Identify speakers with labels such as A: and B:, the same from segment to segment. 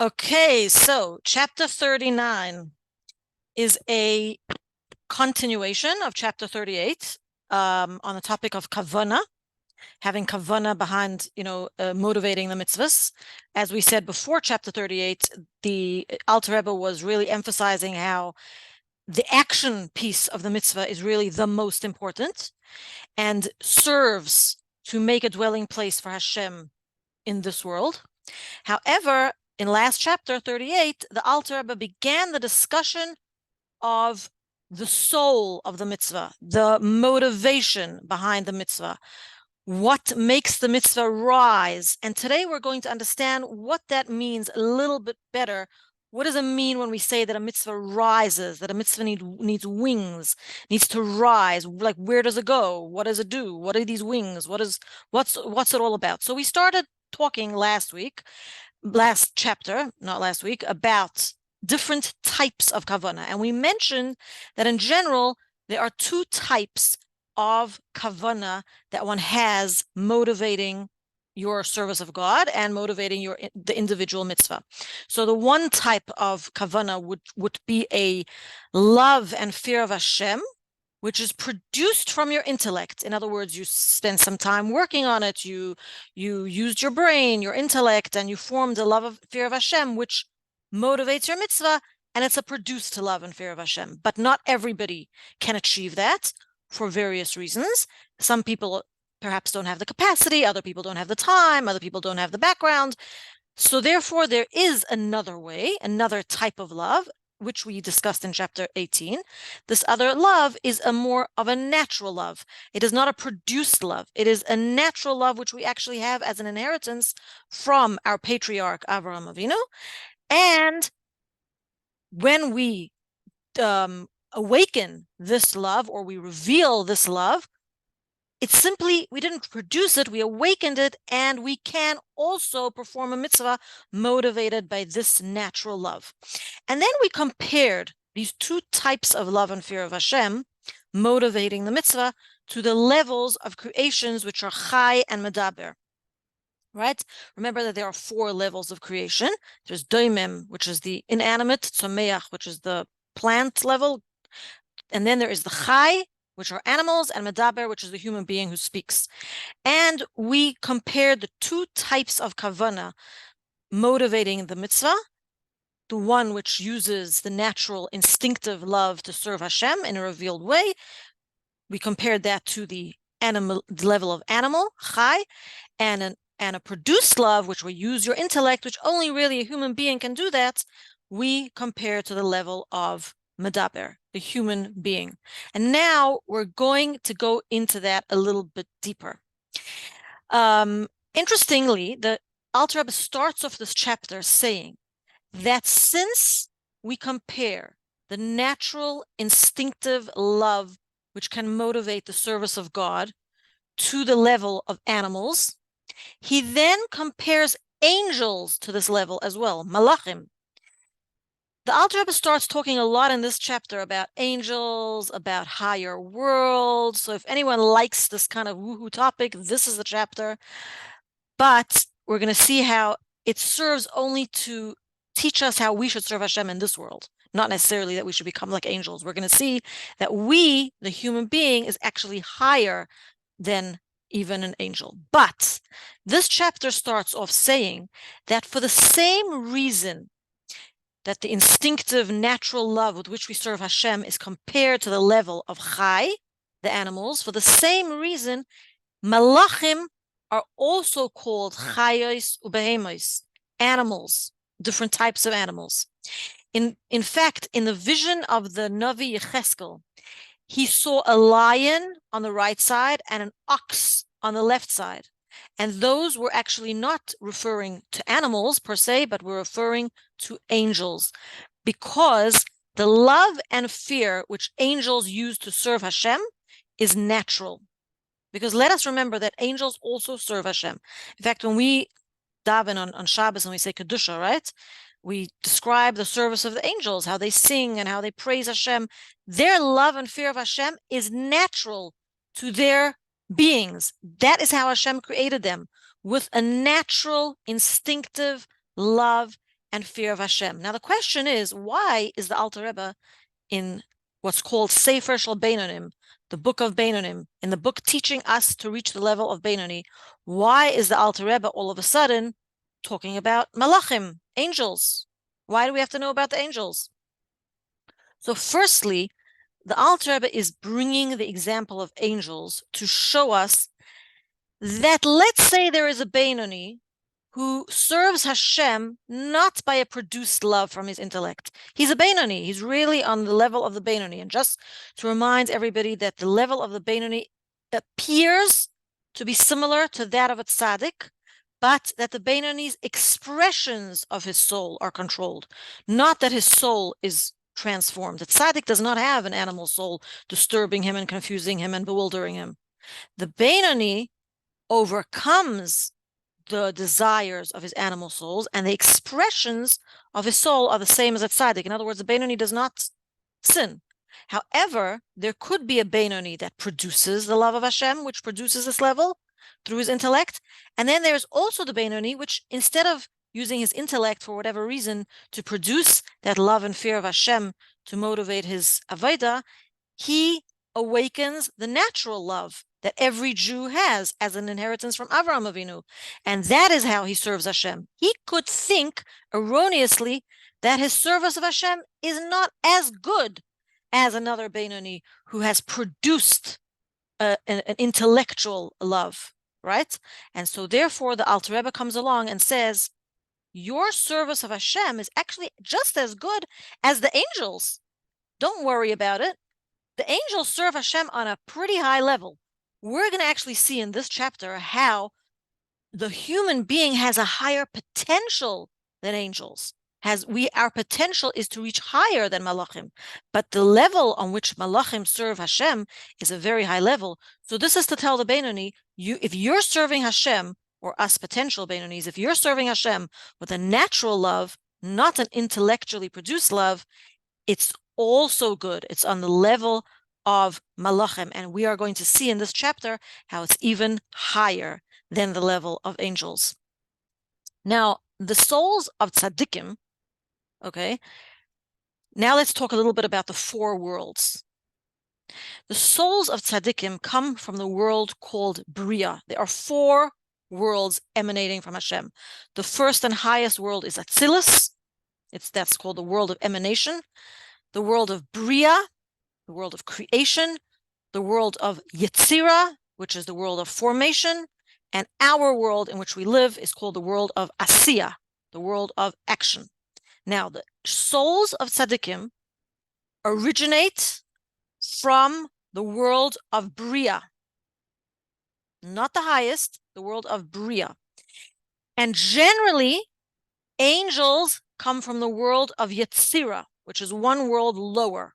A: Okay, so chapter 39 is a continuation of chapter 38 on the topic of kavana, having kavana behind, motivating the mitzvahs. As we said before chapter 38, the Alter Rebbe was really emphasizing how the action piece of the mitzvah is really the most important and serves to make a dwelling place for Hashem in this world. However, in last chapter 38, the Alter Rebbe began the discussion of the soul of the mitzvah, the motivation behind the mitzvah, what makes the mitzvah rise. And today we're going to understand what that means a little bit better. What does it mean when we say that a mitzvah rises, that a mitzvah needs wings, needs to rise? Like, where does it go? What does it do? What are these wings? What's it all about? So we started talking last chapter, not last week, about different types of kavana. And we mentioned that in general, there are two types of kavana that one has motivating your service of God and motivating the individual mitzvah. So the one type of kavana would be a love and fear of Hashem, which is produced from your intellect. In other words, you spend some time working on it, you used your brain, your intellect, and you formed a love of fear of Hashem, which motivates your mitzvah, and it's a produced love and fear of Hashem. But not everybody can achieve that for various reasons. Some people perhaps don't have the capacity, other people don't have the time, other people don't have the background. So therefore, there is another way, another type of love, which we discussed in chapter 18. This other love is a more of a natural love. It is not a produced love. It is a natural love, which we actually have as an inheritance from our patriarch, Avraham Avinu. And when we awaken this love, or we reveal this love, it's simply, we didn't produce it, we awakened it, and we can also perform a mitzvah motivated by this natural love. And then we compared these two types of love and fear of Hashem, motivating the mitzvah, to the levels of creations which are chai and medaber. Right? Remember that there are four levels of creation. There's doimim, which is the inanimate, tzomeach, which is the plant level, and then there is the chai, which are animals, and medaber, which is the human being who speaks. And we compared the two types of kavana motivating the mitzvah, the one which uses the natural instinctive love to serve Hashem in a revealed way. We compared that to the level of animal, chai, and a produced love, which will use your intellect, which only really a human being can do that. We compare to the level of medaber, the human being. And now we're going to go into that a little bit deeper. Interestingly, the Alter Rebbe starts off this chapter saying that since we compare the natural instinctive love which can motivate the service of God to the level of animals, he then compares angels to this level as well, malachim. The Alter Rebbe starts talking a lot in this chapter about angels, about higher worlds. So if anyone likes this kind of woohoo topic, this is the chapter. But we're going to see how it serves only to teach us how we should serve Hashem in this world, not necessarily that we should become like angels. We're going to see that we, the human being, is actually higher than even an angel. But this chapter starts off saying that for the same reason that the instinctive natural love with which we serve Hashem is compared to the level of chai, the animals, for the same reason, malachim are also called chayos ubehemos, animals, different types of animals. In fact, in the vision of the Navi Yecheskel, he saw a lion on the right side and an ox on the left side. And those were actually not referring to animals per se, but were referring to angels, because the love and fear which angels use to serve Hashem is natural. Because let us remember that angels also serve Hashem. In fact, when we daven on Shabbos and we say Kedusha, right? We describe the service of the angels, how they sing and how they praise Hashem. Their love and fear of Hashem is natural to their beings. That is how Hashem created them, with a natural, instinctive love and fear of Hashem. Now the question is, why is the Alter Rebbe in what's called Sefer Shel Beinonim, the book of Beinonim, in the book teaching us to reach the level of Beinoni? Why is the Alter Rebbe all of a sudden talking about malachim, angels? Why do we have to know about the angels? So firstly, the Alter Rebbe is bringing the example of angels to show us that, let's say there is a Beinoni who serves Hashem not by a produced love from his intellect. He's a Beinoni. He's really on the level of the Beinoni. And just to remind everybody that the level of the Beinoni appears to be similar to that of a tzaddik, but that the Beinoni's expressions of his soul are controlled, not that his soul is transformed. The tzaddik does not have an animal soul disturbing him and confusing him and bewildering him. The Beinoni overcomes the desires of his animal souls, and the expressions of his soul are the same as a tzaddik. In other words, the Beinoni does not sin. However, there could be a Beinoni that produces the love of Hashem, which produces this level through his intellect. And then there's also the Beinoni, which instead of using his intellect for whatever reason to produce that love and fear of Hashem to motivate his avodah, he awakens the natural love that every Jew has as an inheritance from Avraham Avinu. And that is how he serves Hashem. He could think erroneously that his service of Hashem is not as good as another Beinoni who has produced an intellectual love, right? And so therefore the Alter Rebbe comes along and says, your service of Hashem is actually just as good as the angels. Don't worry about it. The angels serve Hashem on a pretty high level. We're going to actually see in this chapter how the human being has a higher potential than angels. Our potential is to reach higher than malachim, but the level on which malachim serve Hashem is a very high level. So this is to tell the Beinoni, if you're serving Hashem, or us potential Beinonis, if you're serving Hashem with a natural love, not an intellectually produced love, it's also good. It's on the level of malachim, and we are going to see in this chapter how it's even higher than the level of angels. Now, the souls of tzaddikim, okay, now let's talk a little bit about the four worlds. The souls of tzaddikim come from the world called Bria. There are four worlds emanating from Hashem. The first and highest world is Atzilus. That's called the world of emanation. The world of Bria, the world of creation, the world of Yetzira, which is the world of formation, and our world in which we live is called the world of Asiya, the world of action. Now, the souls of tzaddikim originate from the world of Bria, not the highest, the world of Bria. And generally, angels come from the world of Yetzira, which is one world lower,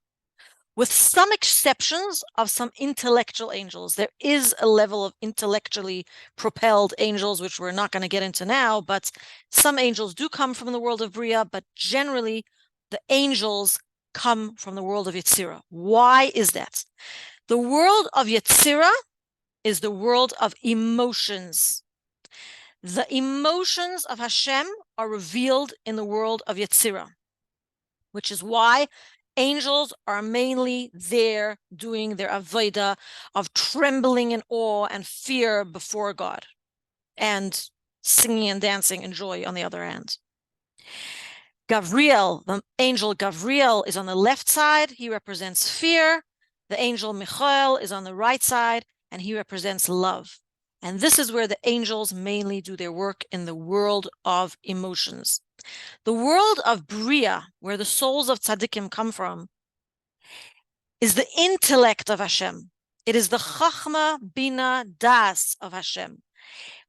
A: with some exceptions of some intellectual angels. There is a level of intellectually propelled angels, which we're not going to get into now, but some angels do come from the world of Bria, but generally the angels come from the world of Yetzira. Why is that? The world of Yetzira is the world of emotions. The emotions of Hashem are revealed in the world of Yetzira, which is why angels are mainly there doing their avodah of trembling in awe and fear before God, and singing and dancing in joy on the other hand. Gavriel, the angel Gavriel, is on the left side. He represents fear. The angel Michael is on the right side, and he represents love. And this is where the angels mainly do their work, in the world of emotions. The world of Bria, where the souls of tzaddikim come from, is the intellect of Hashem. It is the Chachma, Bina, Das of Hashem,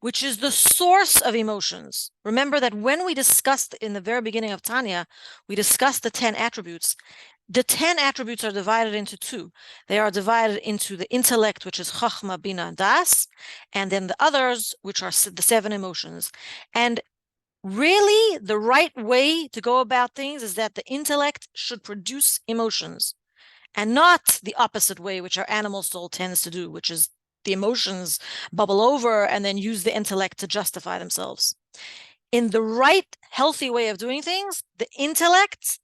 A: which is the source of emotions. Remember that when we discussed in the very beginning of Tanya, we discussed the 10 attributes. The 10 attributes are divided into two. They are divided into the intellect, which is Chachma, Bina, Das, and then the others, which are the 7 emotions. And really, the right way to go about things is that the intellect should produce emotions, and not the opposite way, which our animal soul tends to do, which is the emotions bubble over and then use the intellect to justify themselves. in the right, healthy way of doing things, the intellect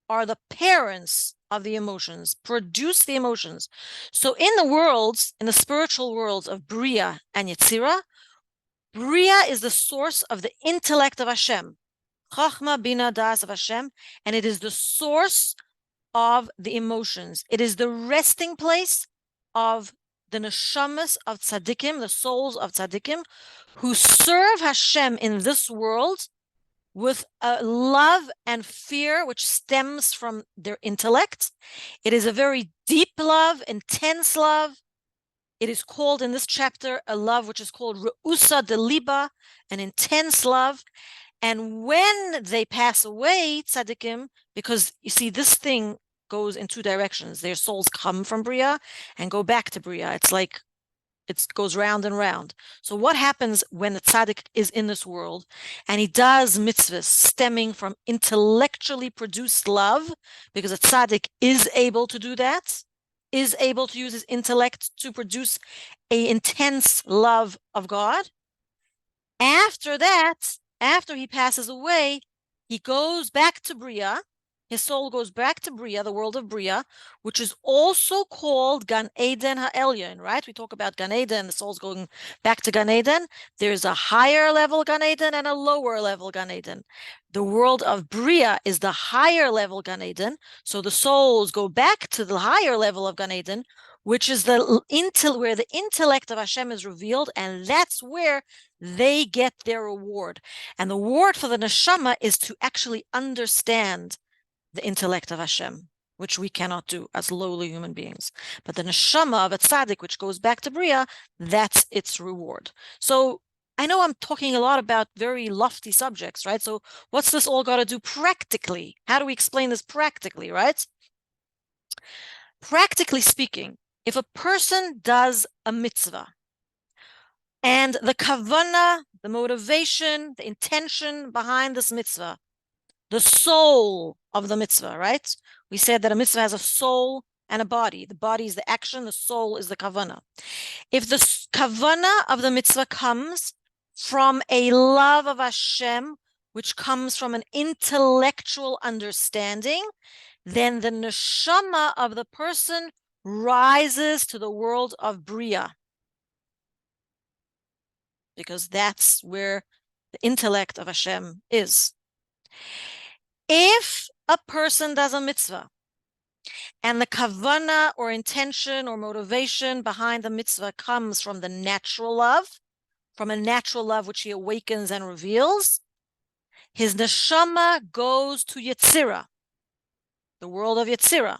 A: are the parents of the emotions, produce the emotions. So in the worlds, in the spiritual worlds of Bria and Yetzirah, Bria is the source of the intellect of Hashem, Chachma, Bina, Das of Hashem, and it is the source of the emotions. It is the resting place of the neshamas of tzaddikim, the souls of tzaddikim, who serve Hashem in this world with a love and fear which stems from their intellect. It is a very deep love, intense love. It is called in this chapter a love which is called Re'usa de Liba, an intense love. And when they pass away, tzaddikim, because you see, this thing goes in two directions. Their souls come from Bria and go back to Bria. It's like it goes round and round. So what happens when the tzaddik is in this world and he does mitzvahs stemming from intellectually produced love, because a tzaddik is able to do that, is able to use his intellect to produce an intense love of God. After that, after he passes away, he goes back to Bria. His soul goes back to Bria, the world of Bria, which is also called Gan Eden HaElyon, right? We talk about Gan Eden, the soul's going back to Gan Eden. There's a higher level Gan Eden and a lower level Gan Eden. The world of Bria is the higher level Gan Eden, so the souls go back to the higher level of Gan Eden, which is where the intellect of Hashem is revealed, and that's where they get their reward. And the reward for the neshama is to actually understand the intellect of Hashem, which we cannot do as lowly human beings. But the neshama of a tzaddik, which goes back to Bria, that's its reward. So I know I'm talking a lot about very lofty subjects, right? So what's this all got to do practically? How do we explain this practically, right? Practically speaking, if a person does a mitzvah, and the kavanah, the motivation, the intention behind this mitzvah, the soul of the mitzvah, right? We said that a mitzvah has a soul and a body. The body is the action, the soul is the kavanah. If the kavanah of the mitzvah comes from a love of Hashem, which comes from an intellectual understanding, then the neshama of the person rises to the world of Bria, because that's where the intellect of Hashem is. If a person does a mitzvah and the kavanah or intention or motivation behind the mitzvah comes from the natural love, from a natural love which he awakens and reveals, his neshama goes to Yetzirah, the world of Yetzirah,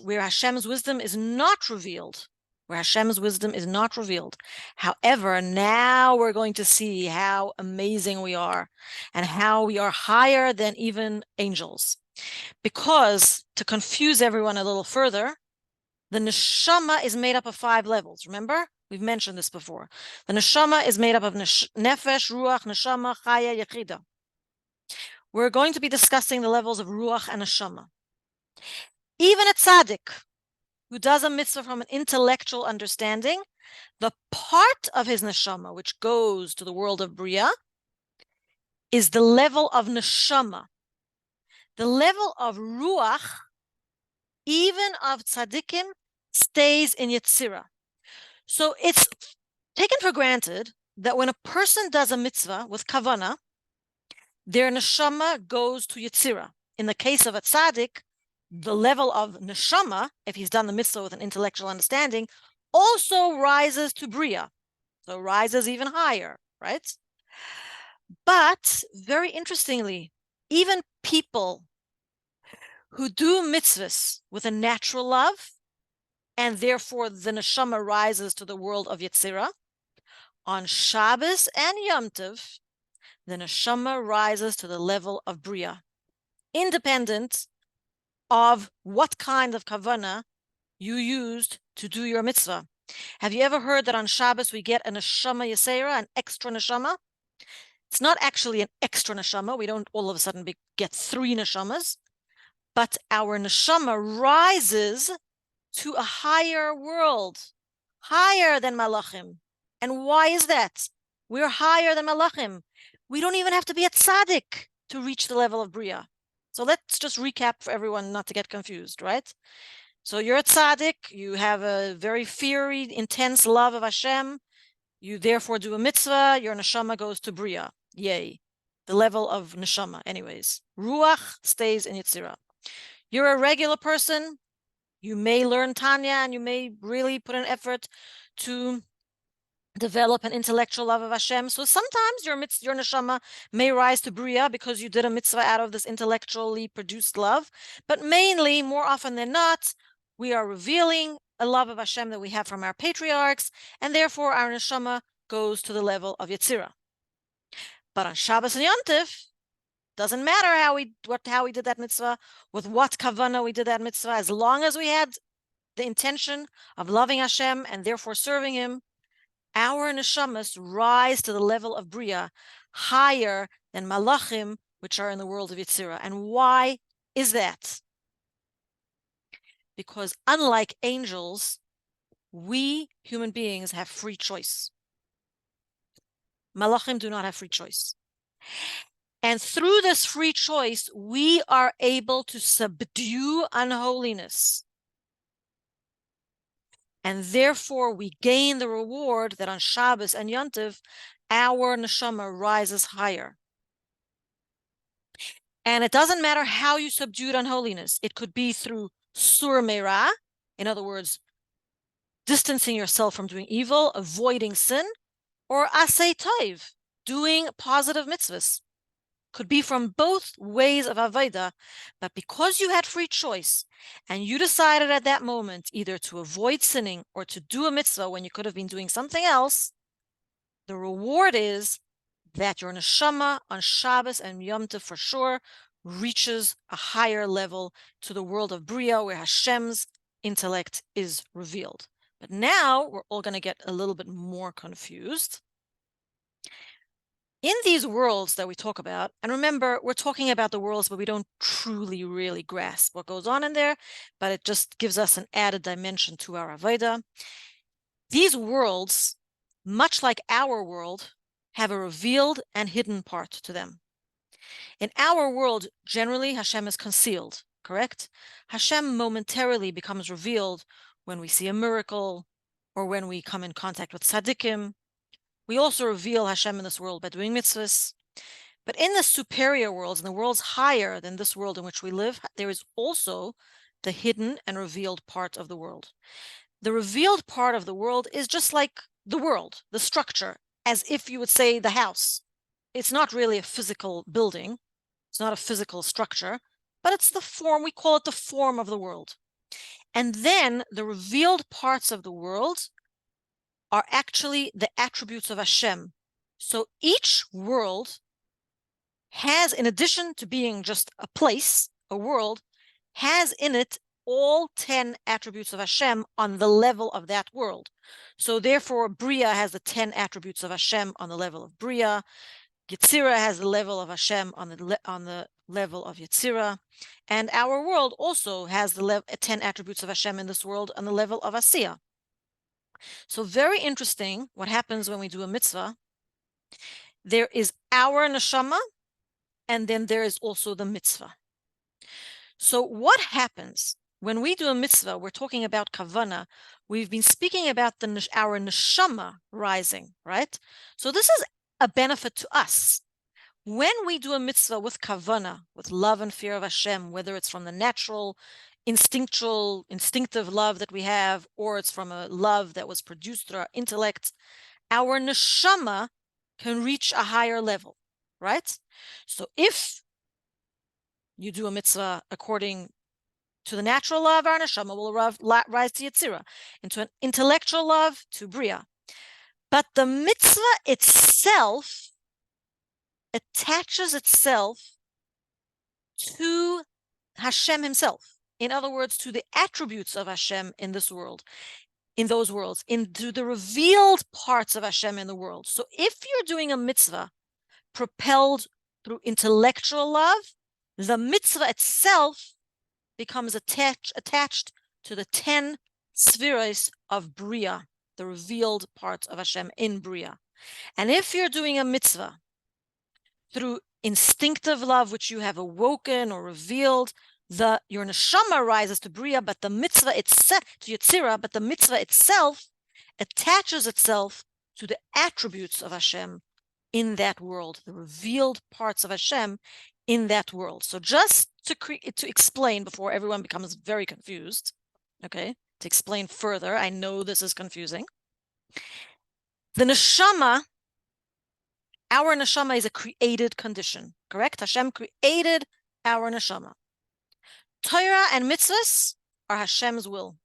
A: where Hashem's wisdom is not revealed. However, now we're going to see how amazing we are and how we are higher than even angels. Because, to confuse everyone a little further, the neshama is made up of 5 levels. Remember? We've mentioned this before. The neshama is made up of nefesh, ruach, neshama, chaya, yechida. We're going to be discussing the levels of ruach and neshama. Even a tzaddik who does a mitzvah from an intellectual understanding, the part of his neshama which goes to the world of Bria is the level of neshama. The level of ruach, even of tzaddikim, stays in Yetzirah. So it's taken for granted that when a person does a mitzvah with kavanah, their neshama goes to Yetzirah. In the case of a tzaddik, the level of neshama, if he's done the mitzvah with an intellectual understanding, also rises to Bria. So rises even higher, right? But very interestingly, even people who do mitzvahs with a natural love, and therefore the neshama rises to the world of Yetzirah, on Shabbos and Yom Tov, the neshama rises to the level of Bria, independent of what kind of kavanah you used to do your mitzvah. Have you ever heard that on Shabbos we get a neshama yesera, an extra neshama? It's not actually an extra neshama. We don't all of a sudden get 3 neshamas, but our neshama rises to a higher world, higher than malachim. And why is that? We're higher than Malachim. We don't even have to be a tzaddik to reach the level of Bria. So let's just recap for everyone not to get confused, right? So you're a tzaddik, you have a very fiery, intense love of Hashem, you therefore do a mitzvah, your neshama goes to Bria. Yay. The level of neshama, anyways. Ruach stays in Yetzirah. You're a regular person, you may learn Tanya and you may really put an effort to develop an intellectual love of Hashem. So sometimes your neshama may rise to Bria because you did a mitzvah out of this intellectually produced love. But mainly, more often than not, we are revealing a love of Hashem that we have from our patriarchs, and therefore our neshama goes to the level of Yetzirah. But on Shabbos and Yontif, doesn't matter how we did that mitzvah, with what kavanah we did that mitzvah, as long as we had the intention of loving Hashem and therefore serving Him, our neshamas rise to the level of Bria, higher than Malachim, which are in the world of Yetzirah. And why is that? Because unlike angels, we human beings have free choice. Malachim do not have free choice. And through this free choice, we are able to subdue unholiness. And therefore, we gain the reward that on Shabbos and Yontiv, our neshama rises higher. And it doesn't matter how you subdued unholiness. It could be through sur meira, in other words, distancing yourself from doing evil, avoiding sin, or asay tov, doing positive mitzvahs. Could be from both ways of avodah, but because you had free choice and you decided at that moment either to avoid sinning or to do a mitzvah when you could have been doing something else, the reward is that your neshama on Shabbos and Yom Tov for sure reaches a higher level to the world of Bria, where Hashem's intellect is revealed. But now we're all going to get a little bit more confused. In these worlds that we talk about, and remember, we're talking about the worlds, but we don't truly, really grasp what goes on in there, but it just gives us an added dimension to our Avodah. These worlds, much like our world, have a revealed and hidden part to them. In our world, generally, Hashem is concealed, correct? Hashem momentarily becomes revealed when we see a miracle or when we come in contact with tzaddikim. We also reveal Hashem in this world by doing mitzvahs. But in the superior worlds, in the worlds higher than this world in which we live, there is also the hidden and revealed part of the world. The revealed part of the world is just like the world, the structure, as if you would say the house. It's not really a physical building. It's not a physical structure, but it's the form. We call it the form of the world. And then the revealed parts of the world are actually the attributes of Hashem. So each world has, in addition to being just a place, a world, has in it all 10 attributes of Hashem on the level of that world. So therefore, Bria has the 10 attributes of Hashem on the level of Bria. Yetzirah has the level of Hashem on the level of Yetzirah. And our world also has the 10 attributes of Hashem in this world on the level of Asiyah. So very interesting what happens when we do a mitzvah. There is our neshama, and then there is also the mitzvah. So what happens when we do a mitzvah? We're talking about kavanah. We've been speaking about our neshama rising, right? So this is a benefit to us. When we do a mitzvah with kavanah, with love and fear of Hashem, whether it's from the natural, instinctive love that we have, or it's from a love that was produced through our intellect, our neshama can reach a higher level, right? So if you do a mitzvah according to the natural love, our neshama will rise to Yetzirah, into an intellectual love to Bria. But the mitzvah itself attaches itself to Hashem himself. In other words, to the attributes of Hashem in this world, in those worlds, into the revealed parts of Hashem in the world. So if you're doing a mitzvah propelled through intellectual love, the mitzvah itself becomes attached to the 10 spheres of Bria, the revealed parts of Hashem in Bria. And if you're doing a mitzvah through instinctive love, which you have awoken or revealed, your neshama rises to bria, but the mitzvah itself to Yetzirah, but the mitzvah itself attaches itself to the attributes of Hashem in that world, the revealed parts of Hashem in that world. So just to explain before everyone becomes very confused, okay, to explain further, I know this is confusing. The neshama, our neshama is a created condition, correct? Hashem created our neshama. Torah and mitzvahs are Hashem's will,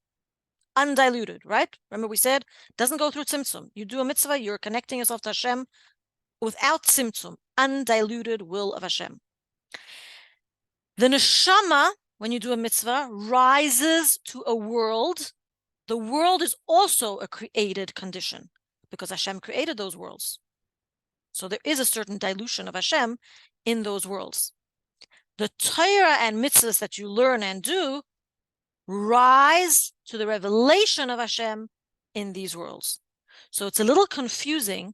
A: undiluted, right? Remember we said, doesn't go through tzimtzum. You do a mitzvah, you're connecting yourself to Hashem without tzimtzum, undiluted will of Hashem. The neshama, when you do a mitzvah, rises to a world. The world is also a created condition because Hashem created those worlds. So there is a certain dilution of Hashem in those worlds. The Torah and mitzvahs that you learn and do rise to the revelation of Hashem in these worlds. So it's a little confusing,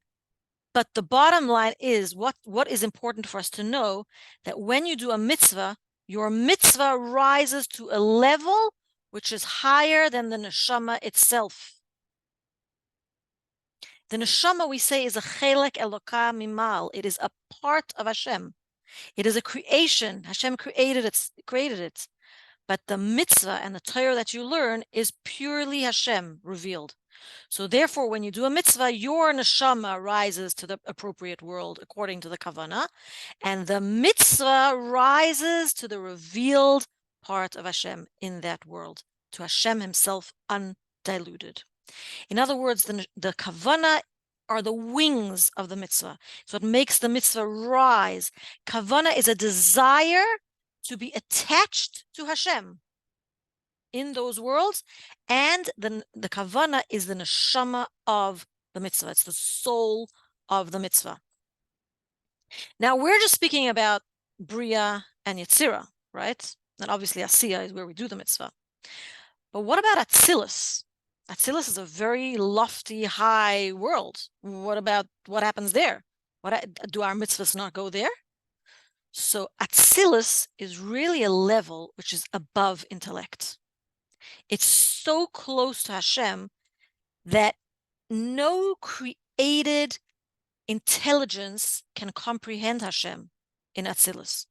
A: but the bottom line is what is important for us to know, that when you do a mitzvah, your mitzvah rises to a level which is higher than the neshama itself. The neshama, we say, is a chelek elokah mimal. It is a part of Hashem. It is a creation. Hashem created it. But the mitzvah and the Torah that you learn is purely Hashem revealed. So therefore, when you do a mitzvah, your neshama rises to the appropriate world according to the kavanah, and the mitzvah rises to the revealed part of Hashem in that world, to Hashem himself undiluted. In other words, the kavanah are the wings of the mitzvah. So it makes the mitzvah rise. Kavanah is a desire to be attached to Hashem in those worlds, and the kavanah is the neshama of the mitzvah. It's the soul of the mitzvah. Now we're just speaking about bria and yetzirah, right? And obviously Asiya is where we do the mitzvah. But what about Atzilus? Atzilus is a very lofty, high world. What happens there? Do our mitzvahs not go there? So Atzilus is really a level which is above intellect. It's so close to Hashem that no created intelligence can comprehend Hashem in Atzilus.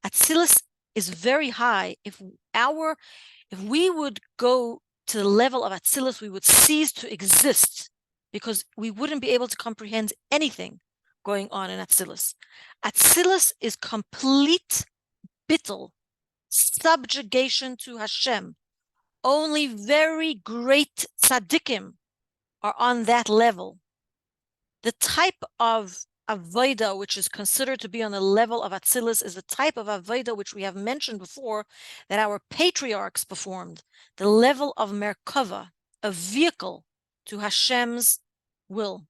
A: Atzilus is very high. If we would go to the level of Atzilus, we would cease to exist because we wouldn't be able to comprehend anything going on in Atzilus. Atzilus is complete bittul, subjugation to Hashem. Only very great tzaddikim are on that level. The type of avodah which is considered to be on the level of Atzilus is the type of avodah which we have mentioned before that our patriarchs performed, the level of Merkava, a vehicle to Hashem's will.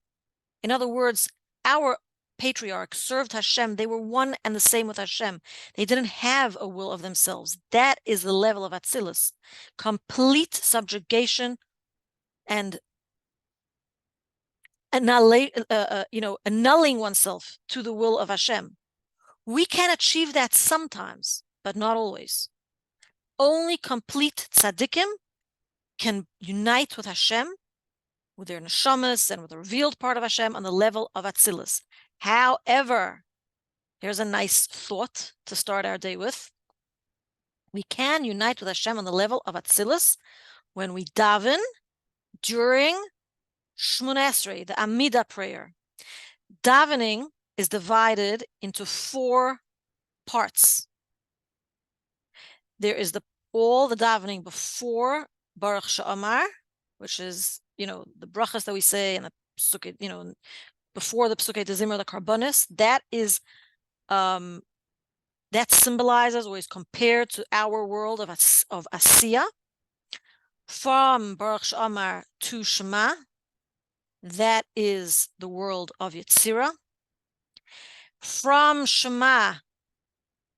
A: In other words, our patriarchs served Hashem. They were one and the same with Hashem. They didn't have a will of themselves. That is the level of Atzilus, complete subjugation and annulling oneself to the will of Hashem. We can achieve that sometimes, but not always. Only complete tzaddikim can unite with Hashem, with their neshamas and with the revealed part of Hashem on the level of Atzilus. However, here's a nice thought to start our day with. We can unite with Hashem on the level of Atzilus when we daven during Shmona Esrei, the Amida prayer. Davening is divided into 4 parts. There is all the davening before Baruch She'amar, which is, the brachas that we say and the psukei, before the psukei d'zimra, the karbonis. That is, that symbolizes or is compared to our world of Asiya. From Baruch She'amar to Shema, that is the world of Yetzirah. From Shema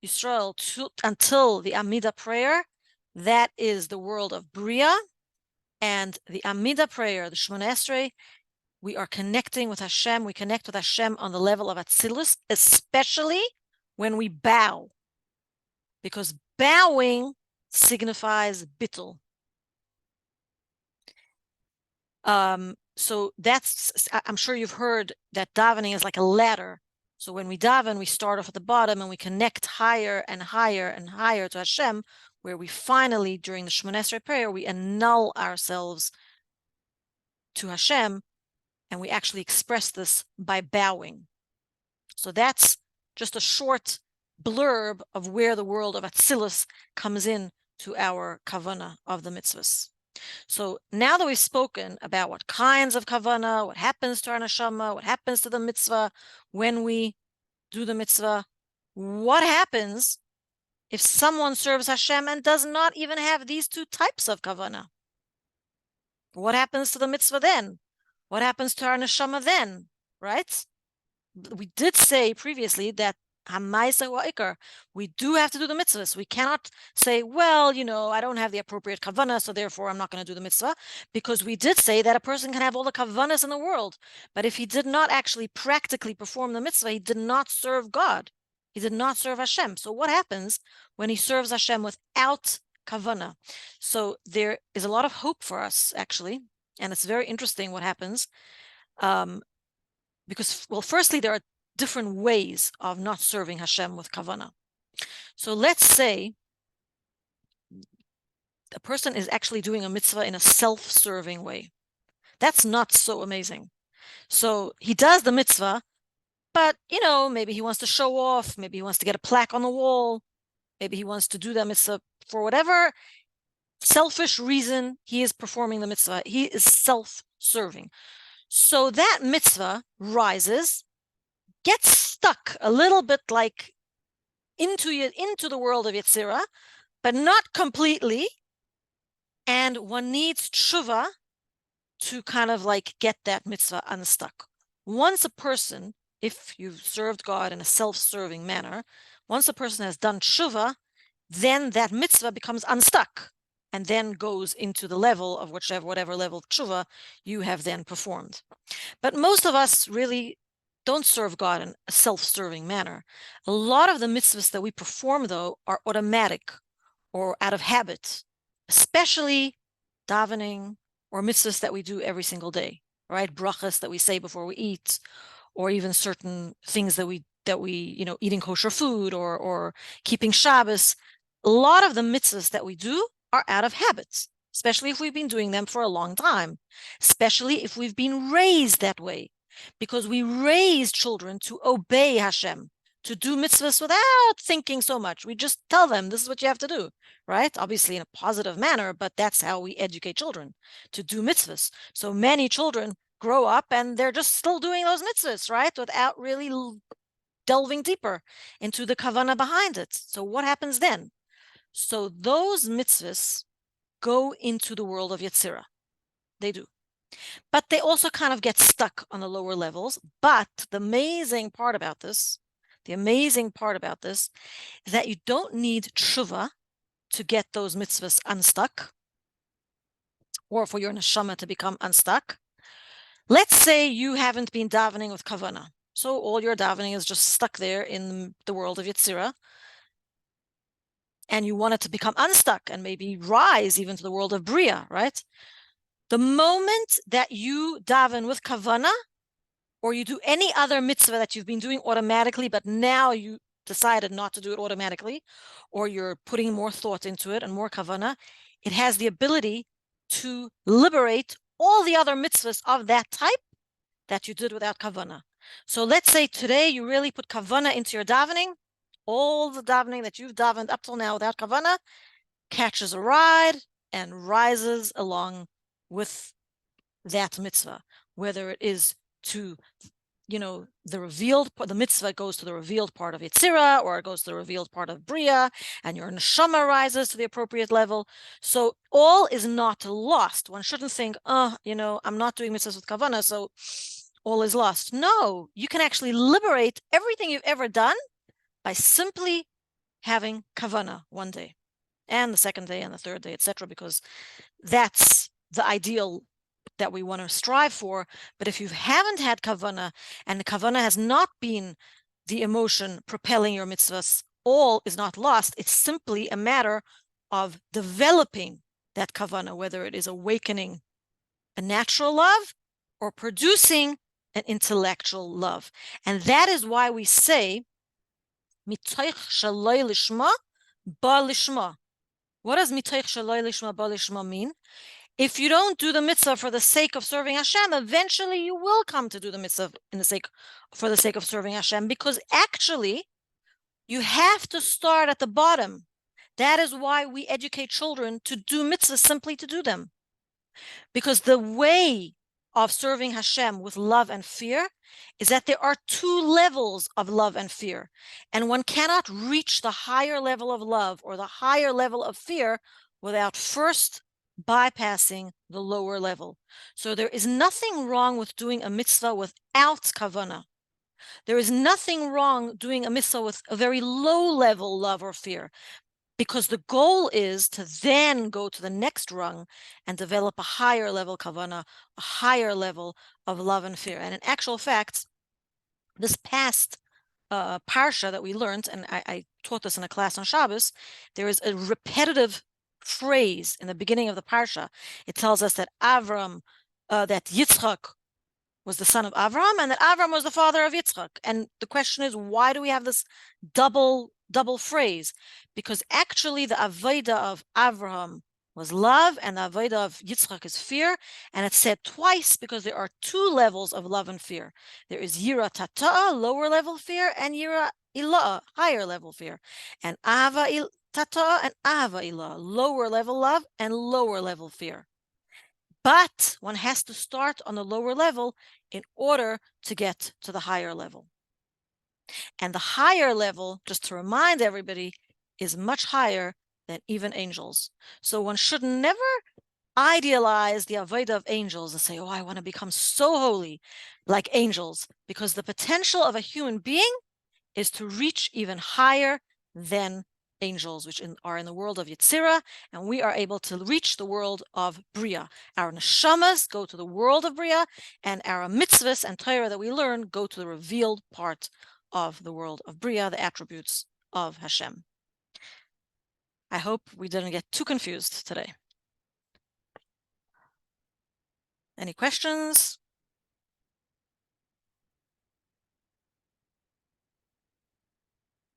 A: Yisrael until the Amida prayer, that is the world of Bria. And the Amida prayer, the Shemona Esrei, we are connecting with Hashem. We connect with Hashem on the level of Atzilus, especially when we bow, because bowing signifies bittul. So I'm sure you've heard that davening is like a ladder. So when we daven, we start off at the bottom and we connect higher and higher and higher to Hashem, where we finally, during the Shemoneh Esrei prayer, we annul ourselves to Hashem, and we actually express this by bowing. So that's just a short blurb of where the world of Atzilus comes in to our kavanah of the mitzvahs. So now that we've spoken about what kinds of kavanah, what happens to our neshama, what happens to the mitzvah when we do the mitzvah, what happens if someone serves Hashem and does not even have these two types of kavanah? What happens to the mitzvah then? What happens to our neshama then, right? We did say previously that Hamaisa wa Ikar, we do have to do the mitzvahs. We cannot say, well, I don't have the appropriate kavanah, so therefore I'm not going to do the mitzvah, because we did say that a person can have all the kavanahs in the world, but if he did not actually practically perform the mitzvah, he did not serve God. He did not serve Hashem. So what happens when he serves Hashem without kavanah? So there is a lot of hope for us, actually, and it's very interesting what happens. Because, well, firstly, there are different ways of not serving Hashem with kavanah. So let's say a person is actually doing a mitzvah in a self-serving way. That's not so amazing. So he does the mitzvah, but, maybe he wants to show off. Maybe he wants to get a plaque on the wall. Maybe he wants to do the mitzvah for whatever selfish reason he is performing the mitzvah. He is self-serving. So that mitzvah rises, gets stuck a little bit like into the world of Yetzirah, but not completely. And one needs tshuva to kind of like get that mitzvah unstuck. Once a person, if you've served God in a self-serving manner, once a person has done tshuva, then that mitzvah becomes unstuck and then goes into the level of whatever level of tshuva you have then performed. But most of us really don't serve God in a self-serving manner. A lot of the mitzvahs that we perform, though, are automatic or out of habit, especially davening or mitzvahs that we do every single day, right? Brachas that we say before we eat, or even certain things that we eating kosher food or keeping Shabbos. A lot of the mitzvahs that we do are out of habits, especially if we've been doing them for a long time, especially if we've been raised that way, because we raise children to obey Hashem, to do mitzvahs without thinking so much. We just tell them, this is what you have to do, right? Obviously in a positive manner, but that's how we educate children, to do mitzvahs. So many children grow up and they're just still doing those mitzvahs, right? Without really delving deeper into the kavanah behind it. So what happens then? So those mitzvahs go into the world of Yetzirah. They do. But they also kind of get stuck on the lower levels. But the amazing part about this is that you don't need tshuva to get those mitzvahs unstuck, or for your neshama to become unstuck. Let's say you haven't been davening with kavanah. So all your davening is just stuck there in the world of Yetzirah. And you want it to become unstuck and maybe rise even to the world of Bria, right? The moment that you daven with kavanah, or you do any other mitzvah that you've been doing automatically, but now you decided not to do it automatically, or you're putting more thought into it and more kavanah, it has the ability to liberate all the other mitzvahs of that type that you did without kavanah. So let's say today you really put kavanah into your davening. All the davening that you've davened up till now without kavanah catches a ride and rises along with that mitzvah, whether it is to, the mitzvah goes to the revealed part of Yetzirah, or it goes to the revealed part of Bria, and your neshama rises to the appropriate level. So all is not lost. One shouldn't think, I'm not doing mitzvahs with kavanah, so all is lost. No, you can actually liberate everything you've ever done by simply having kavanah one day, and the second day, and the third day, etc., because that's the ideal that we want to strive for. But if you haven't had kavanah, and the kavanah has not been the emotion propelling your mitzvahs, all is not lost. It's simply a matter of developing that kavanah, whether it is awakening a natural love or producing an intellectual love. And that is why we say, mitoich shaloi lishma ba lishma. What does mitoich shaloi lishma ba lishma mean? If you don't do the mitzvah for the sake of serving Hashem, eventually you will come to do the mitzvah for the sake of serving Hashem, because actually you have to start at the bottom. That is why we educate children to do mitzvahs simply to do them. Because the way of serving Hashem with love and fear is that there are two levels of love and fear. And one cannot reach the higher level of love or the higher level of fear without first bypassing the lower level. So there is nothing wrong with doing a mitzvah without kavanah. There is nothing wrong doing a mitzvah with a very low level love or fear, because the goal is to then go to the next rung and develop a higher level kavanah, a higher level of love and fear. And in actual fact, this past parsha that we learned, and I taught this in a class on Shabbos, there is a repetitive phrase in the beginning of the parsha. It tells us that that Yitzchak was the son of Avram, and that Avram was the father of Yitzchak. And the question is, why do we have this double phrase? Because actually the avodah of Avraham was love, and the avodah of Yitzchak is fear. And it's said twice because there are two levels of love and fear. There is yira tata'ah, lower level fear, and yira ila'ah, higher level fear. And ahava tata'ah and ahava ila'ah, lower level love and lower level fear. But one has to start on the lower level in order to get to the higher level. And the higher level, just to remind everybody, is much higher than even angels. So one should never idealize the avodah of angels and say, oh, I want to become so holy like angels, because the potential of a human being is to reach even higher than angels, which are in the world of Yetzirah, and we are able to reach the world of Bria. Our neshamas go to the world of Bria, and our mitzvahs and Torah that we learn go to the revealed part of the world of Bria, the attributes of Hashem. I hope we didn't get too confused today. Any questions?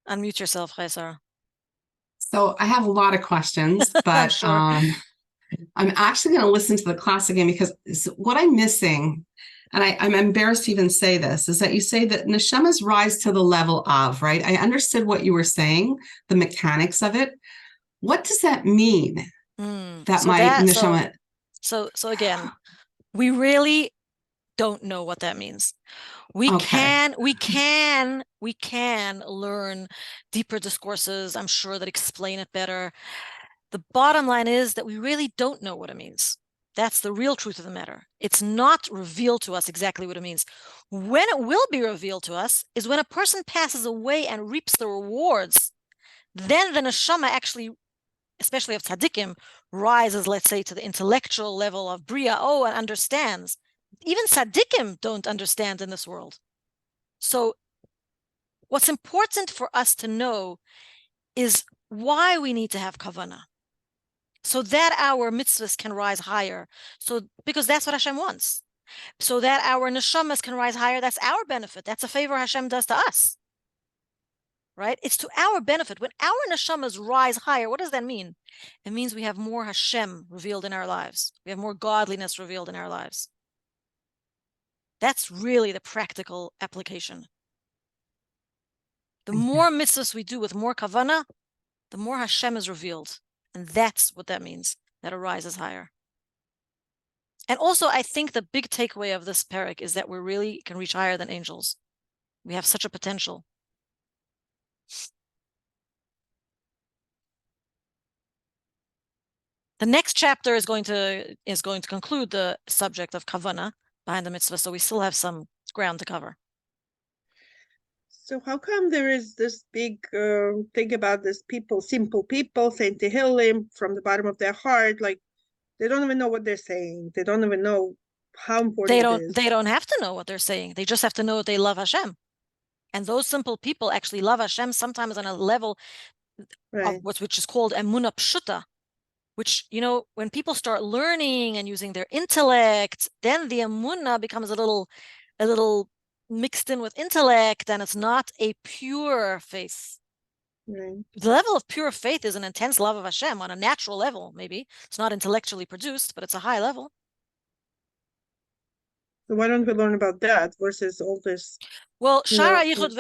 A: Unmute yourself, Chaisara.
B: So I have a lot of questions, but
A: Sure.
B: I'm actually going to listen to the class again, because what I'm missing, and I'm embarrassed to even say this, is that you say that neshamas rise to the level of, right? I understood what you were saying, the mechanics of it. What does that mean? Neshama.
A: So again, we really don't know what that means. We can learn deeper discourses, I'm sure, that explain it better. The bottom line is that we really don't know what it means. That's the real truth of the matter. It's not revealed to us exactly what it means. When it will be revealed to us is when a person passes away and reaps the rewards. Then the neshama actually, especially of tzaddikim, rises, let's say, to the intellectual level of bria, and understands. Even tzaddikim don't understand in this world. So what's important for us to know is why we need to have kavanah, so that our mitzvahs can rise higher. So because that's what Hashem wants. So that our neshamas can rise higher. That's our benefit. That's a favor Hashem does to us. Right? It's to our benefit. When our neshamas rise higher, what does that mean? It means we have more Hashem revealed in our lives. We have more godliness revealed in our lives. That's really the practical application. The more mitzvahs we do with more kavanah, the more Hashem is revealed. And that's what that means, that it rises higher. And also, I think the big takeaway of this parak is that we really can reach higher than angels. We have such a potential. The next chapter is going to conclude the subject of kavanah behind the mitzvah, so we still have some ground to cover.
C: So how come there is this big thing about this people, simple people, saying Tehillim from the bottom of their heart, like they don't even know what they're saying. They don't even know how important it is.
A: They don't have to know what they're saying. They just have to know they love Hashem. And those simple people actually love Hashem sometimes on a level
C: Right.
A: of which is called emunah pshuta, which, when people start learning and using their intellect, then the emunah becomes a little mixed in with intellect, and it's not a pure faith.
C: Right.
A: The level of pure faith is an intense love of Hashem on a natural level, maybe. It's not intellectually produced, but it's a high level.
C: So why don't we learn about that versus all this?
A: Well, Shara
C: know,
A: Yichud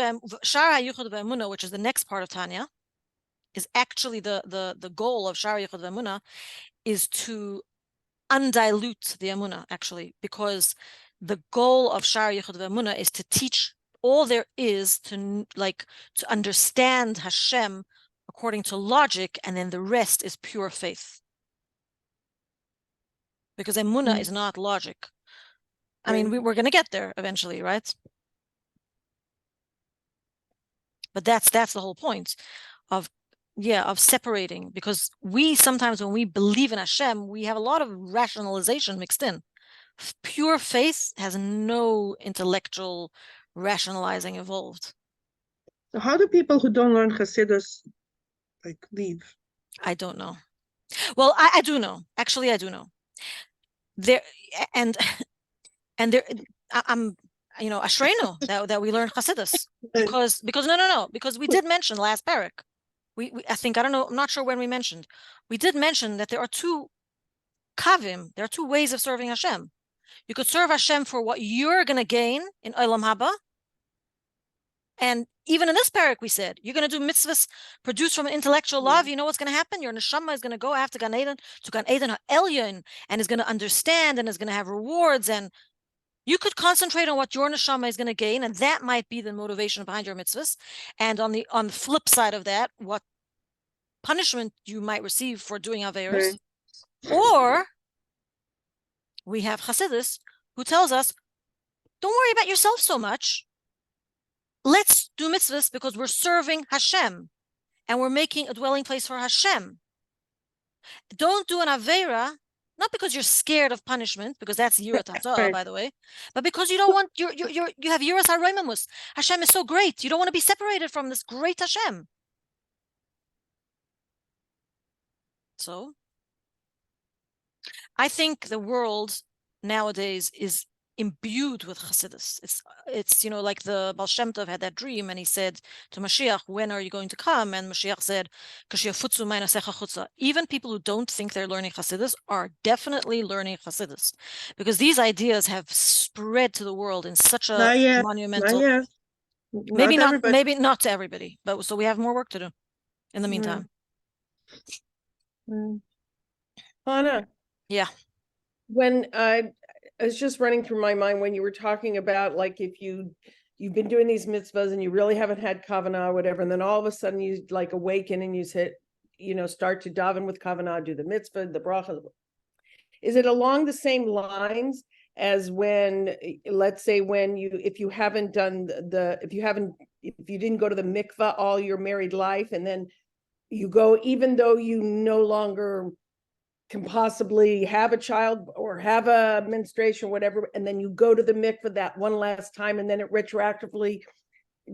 A: Ve'emunah, which is the next part of Tanya, is actually the goal of Shara Yichud Ve'emunah is to undilute the Emunah, actually, because the goal of Shara Yichud Ve'emunah is to teach all there is to understand Hashem according to logic, and then the rest is pure faith. Because Emunah is not logic. I mean, we're going to get there eventually, right? But that's the whole point of separating, because we sometimes, when we believe in Hashem, we have a lot of rationalization mixed in. Pure faith has no intellectual rationalizing involved.
C: So how do people who don't learn Hasidus leave?
A: I don't know. Well, I do know. Actually, I do know. There and there, I'm Ashreinu that we learned Hasidus because no, because we did mention last parak. I think, I don't know, I'm not sure when we mentioned. We did mention that there are two kavim, there are two ways of serving Hashem. You could serve Hashem for what you're going to gain in Olam Haba. And even in this parak, we said, you're going to do mitzvahs produced from an intellectual love. You know what's going to happen? Your neshama is going to go after Gan Eden, to Gan Eden HaElyon, and is going to understand and is going to have rewards. And you could concentrate on what your neshama is going to gain, and that might be the motivation behind your mitzvahs. And on the flip side of that, what punishment you might receive for doing averos. Or we have Hasidus, who tells us, don't worry about yourself so much. Let's do mitzvahs because we're serving Hashem and we're making a dwelling place for Hashem. Don't do an avera, not because you're scared of punishment, because that's yirat hatzah, by the way, but because you don't want you have yiras haroimamus. Hashem is so great. You don't want to be separated from this great Hashem. So I think the world nowadays is imbued with Chassidus. It's like the Baal Shem Tov had that dream, and he said to Mashiach, when are you going to come? And Mashiach said, even people who don't think they're learning Chassidus are definitely learning Chassidus, because these ideas have spread to the world in such a monumental. Maybe not to everybody, but so we have more work to do in the meantime.
D: Hannah.
A: Yeah.
D: When I was just running through my mind when you were talking about, if you've been doing these mitzvahs and you really haven't had kavanah or whatever, and then all of a sudden you awaken and you start to daven with kavanah, do the mitzvah, the bracha. Is it along the same lines as when, let's say, if you didn't go to the mikvah all your married life, and then you go, even though you no longer can possibly have a child or have a menstruation or whatever, and then you go to the mikvah that one last time, and then it retroactively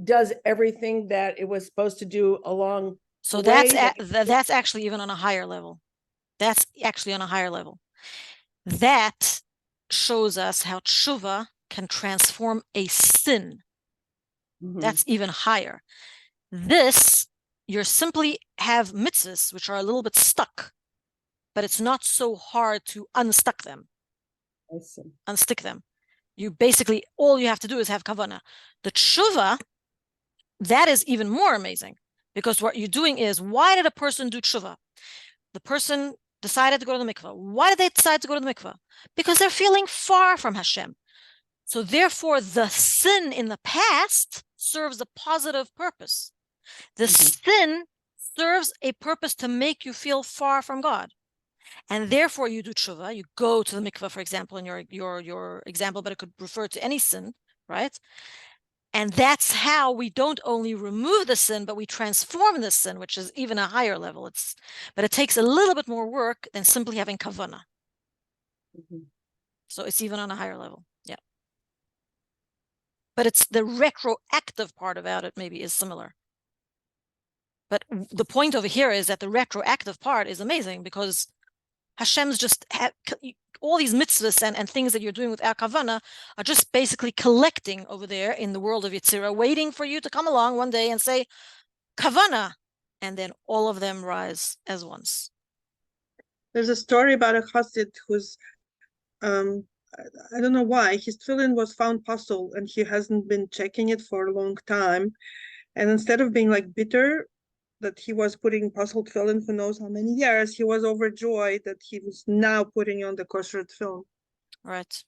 D: does everything that it was supposed to do along.
A: So that's actually even on a higher level. That's actually on a higher level. That shows us how tshuva can transform a sin. That's even higher. This, you simply have mitzvahs which are a little bit stuck, but it's not so hard to unstuck them. Unstick them. You basically, all you have to do is have kavanah. The tshuva, that is even more amazing, because what you're doing is, why did a person do tshuva? The person decided to go to the mikvah. Why did they decide to go to the mikvah? Because they're feeling far from Hashem. So therefore, the sin in the past serves a positive purpose. The sin serves a purpose to make you feel far from God. And therefore you do tshuva, you go to the mikvah, for example, in your example, but it could refer to any sin, right? And that's how we don't only remove the sin, but we transform the sin, which is even a higher level. But it takes a little bit more work than simply having kavanah. So it's even on a higher level. Yeah. But it's the retroactive part about it maybe is similar. But the point over here is that the retroactive part is amazing because Hashem's just all these mitzvahs and things that you're doing with our kavana are just basically collecting over there in the world of Yetzirah, waiting for you to come along one day and say, kavana, and then all of them rise as once.
C: There's a story about a chassid who's, I don't know why, his tefillin was found puzzled and he hasn't been checking it for a long time. And instead of being like bitter that he was putting puzzled tefillin who knows how many years, he was overjoyed that he was now putting on the kosher tefillin.
A: Right.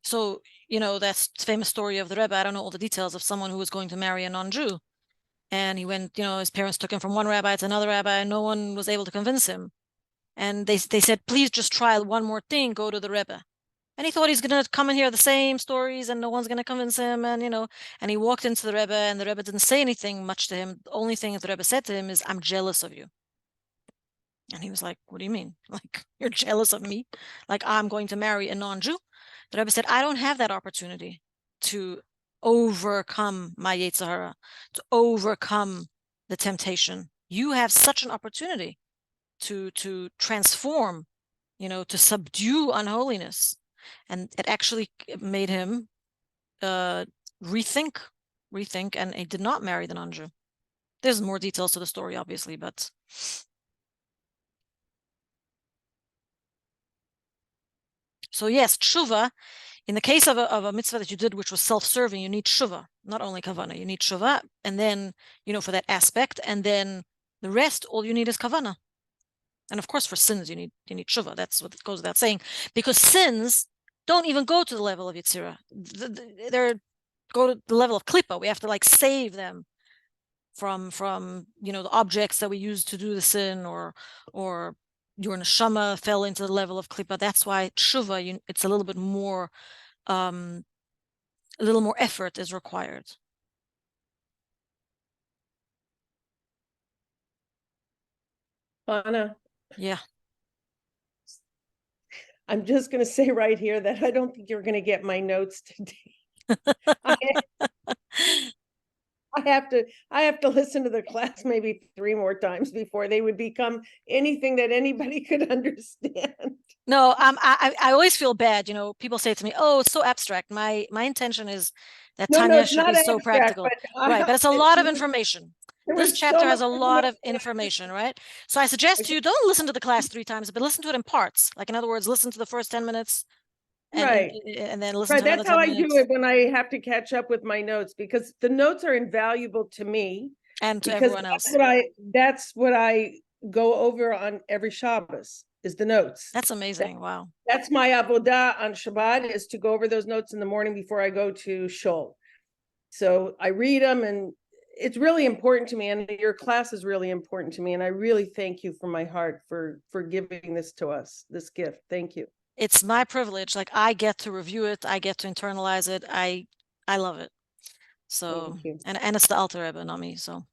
A: So, that famous story of the Rebbe, I don't know all the details, of someone who was going to marry a non-Jew. And he went, his parents took him from one rabbi to another rabbi, and no one was able to convince him. And they said, please just try one more thing, go to the Rebbe. And he thought he's going to come and hear the same stories and no one's going to convince him. And, and he walked into the Rebbe and the Rebbe didn't say anything much to him. The only thing that the Rebbe said to him is, I'm jealous of you. And he was like, what do you mean? Like, you're jealous of me? Like, I'm going to marry a non-Jew? The Rebbe said, I don't have that opportunity to overcome my Yetzer Hara, to overcome the temptation. You have such an opportunity to transform, to subdue unholiness. And it actually made him rethink, and he did not marry the non-Jew. There's more details to the story, obviously, but... So yes, tshuva, in the case of a mitzvah that you did, which was self-serving, you need tshuva, not only kavana. You need tshuva, and then, for that aspect, and then the rest, all you need is kavana. And of course, for sins, you need tshuva. That's what goes without saying, because sins don't even go to the level of Yetzirah. They're go to the level of klipa. We have to save them from the objects that we use to do the sin, or your neshama fell into the level of klipa. That's why tshuva, it's a little bit more, a little more effort is required.
D: Anna.
A: Yeah.
D: I'm just going to say right here that I don't think you're going to get my notes today. I have to listen to the class maybe 3 more times before they would become anything that anybody could understand.
A: No, I always feel bad. People say to me, "Oh, it's so abstract." My intention is that Tanya should be so practical, right? But it's a lot of information. This chapter has a lot of information, right? So I suggest you don't listen to the class 3 times, but listen to it in parts. Like, in other words, listen to the first 10 minutes. And then listen to another 10 minutes.
D: That's how I do it when I have to catch up with my notes, because the notes are invaluable to me
A: and to everyone else.
D: That's what I go over on every Shabbos, is the notes.
A: That's amazing. Wow.
D: That's my avodah on Shabbat, is to go over those notes in the morning before I go to shul. So I read them, and it's really important to me, and your class is really important to me, and I really thank you from my heart for giving this to us, this gift. Thank you.
A: It's my privilege. I get to review it. I get to internalize it. I love it. So, and it's the Alter Rebbe, not me. So